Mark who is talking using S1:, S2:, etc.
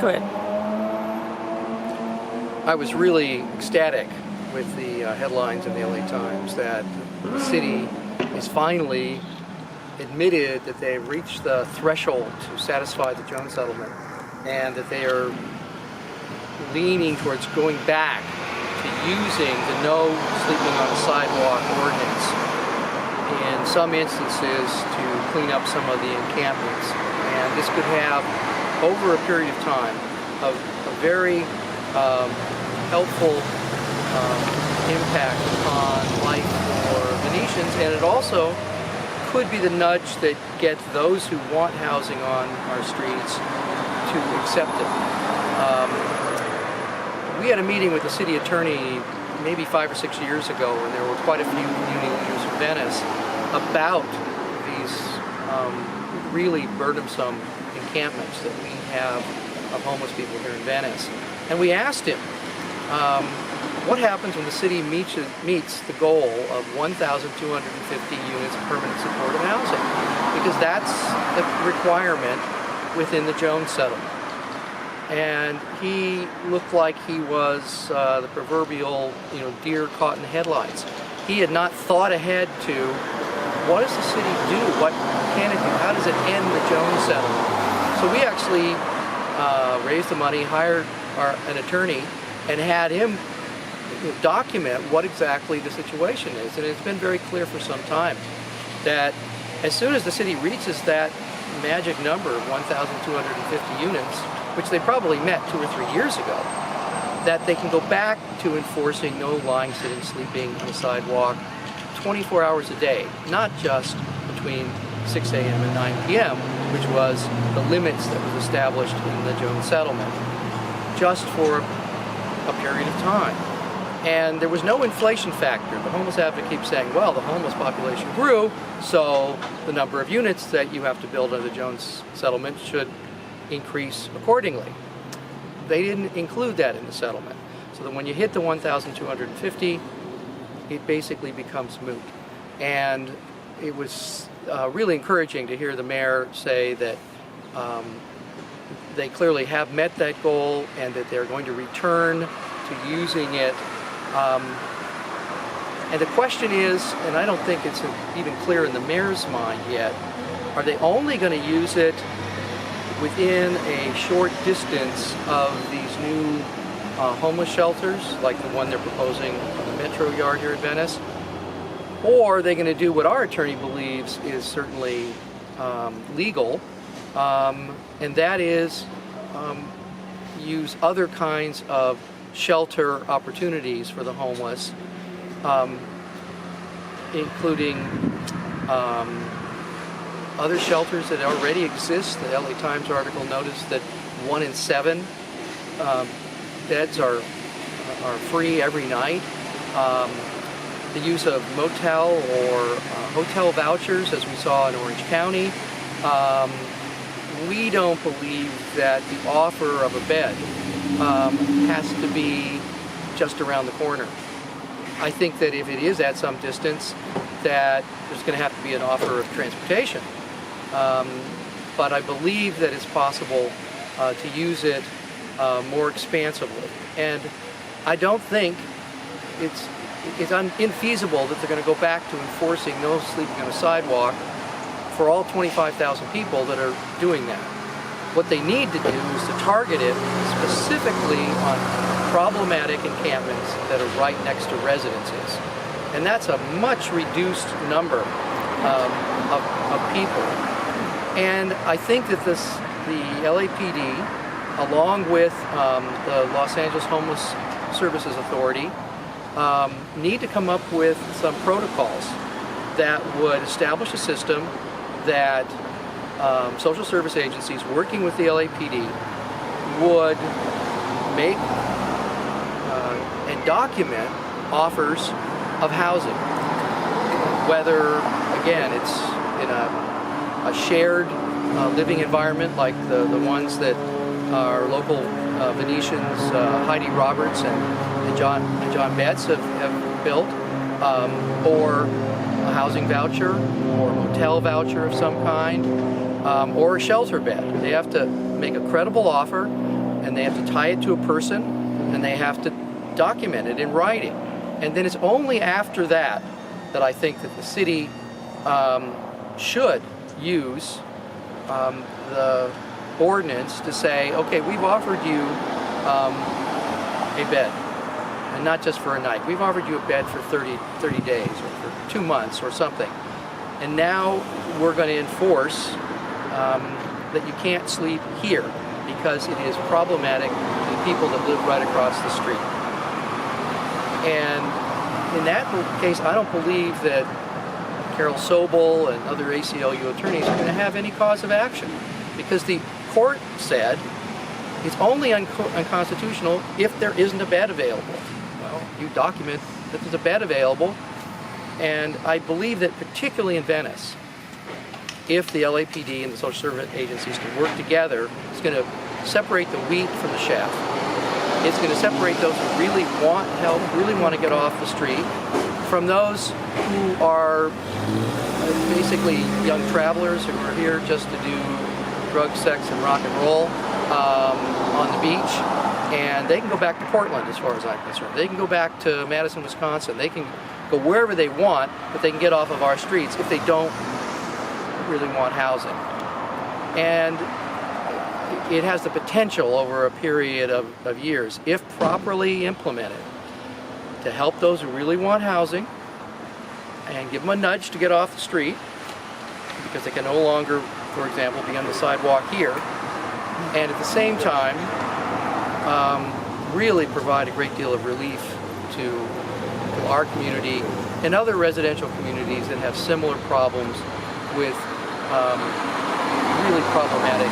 S1: to it.
S2: I was really ecstatic with the headlines in the LA Times that the city is finally admitted that they've reached the threshold to satisfy the Jones settlement, and that they are leaning towards going back to using the no sleeping on the sidewalk ordinance in some instances to clean up some of the encampments. And this could have, over a period of time, a very helpful impact on life for Venetians, and it also could be the nudge that gets those who want housing on our streets to accept it. We had a meeting with the city attorney maybe 5 or 6 years ago, and there were quite a few community leaders from Venice about these really burdensome encampments that we have of homeless people here in Venice. And we asked him, what happens when the city meets the goal of 1,250 units of permanent supportive housing? Because that's the requirement within the Jones settlement. And he looked like he was the proverbial, deer caught in headlights. He had not thought ahead to, what does the city do? What can it do? How does it end the Jones settlement? So we actually raised the money, hired an attorney, and had him document what exactly the situation is. And it's been very clear for some time that as soon as the city reaches that magic number of 1,250 units, which they probably met 2 or 3 years ago, that they can go back to enforcing no lying, sitting, sleeping on the sidewalk 24 hours a day, not just between 6 a.m. and 9 p.m., which was the limits that was established in the Jones settlement, just for a period of time. And there was no inflation factor. The homeless advocate keeps saying, well, the homeless population grew, so the number of units that you have to build under the Jones settlement should increase accordingly. They didn't include that in the settlement. So that when you hit the 1,250, it basically becomes moot. And it was really encouraging to hear the mayor say that they clearly have met that goal and that they're going to return to using it. And the question is, and I don't think it's even clear in the mayor's mind yet, are they only going to use it within a short distance of these new homeless shelters, like the one they're proposing on the Metro Yard here in Venice? Or are they going to do what our attorney believes is certainly legal, and that is use other kinds of shelter opportunities for the homeless, including other shelters that already exist. The LA Times article noticed that 1 in 7 beds are free every night. The use of motel or hotel vouchers, as we saw in Orange County. We don't believe that the offer of a bed has to be just around the corner. I think that if it is at some distance, that there's going to have to be an offer of transportation. But I believe that it's possible to use it more expansively. And I don't think it's infeasible that they're going to go back to enforcing no sleeping on the sidewalk for all 25,000 people that are doing that. What they need to do is to target it specifically on problematic encampments that are right next to residences. And that's a much reduced number of people. And I think that the LAPD, along with the Los Angeles Homeless Services Authority, need to come up with some protocols that would establish a system that social service agencies working with the LAPD would make and document offers of housing. Whether, again, it's in a shared living environment like the ones that our local Venetians, Heidi Roberts and John Betts have built, or a housing voucher, or a motel voucher of some kind, or a shelter bed. They have to make a credible offer, and they have to tie it to a person, and they have to document it in writing. And then it's only after that that I think that the city should use the ordinance to say, okay, we've offered you a bed, and not just for a night. We've offered you a bed for 30 days or for 2 months or something. And now we're going to enforce that you can't sleep here because it is problematic to the people that live right across the street. And in that case, I don't believe that Carol Sobel and other ACLU attorneys are going to have any cause of action, because the court said it's only unconstitutional if there isn't a bed available. Well, you document that there's a bed available, and I believe that particularly in Venice, if the LAPD and the social service agencies can work together, it's going to separate the wheat from the chaff. It's going to separate those who really want help, really want to get off the street, from those who are basically young travelers who are here just to do drugs, sex, and rock and roll on the beach. And they can go back to Portland, as far as I'm concerned. They can go back to Madison, Wisconsin. They can go wherever they want, but they can get off of our streets if they don't really want housing. And it has the potential over a period of years, if properly implemented, to help those who really want housing and give them a nudge to get off the street, because they can no longer, for example, be on the sidewalk here, and at the same time really provide a great deal of relief to our community and other residential communities that have similar problems with really problematic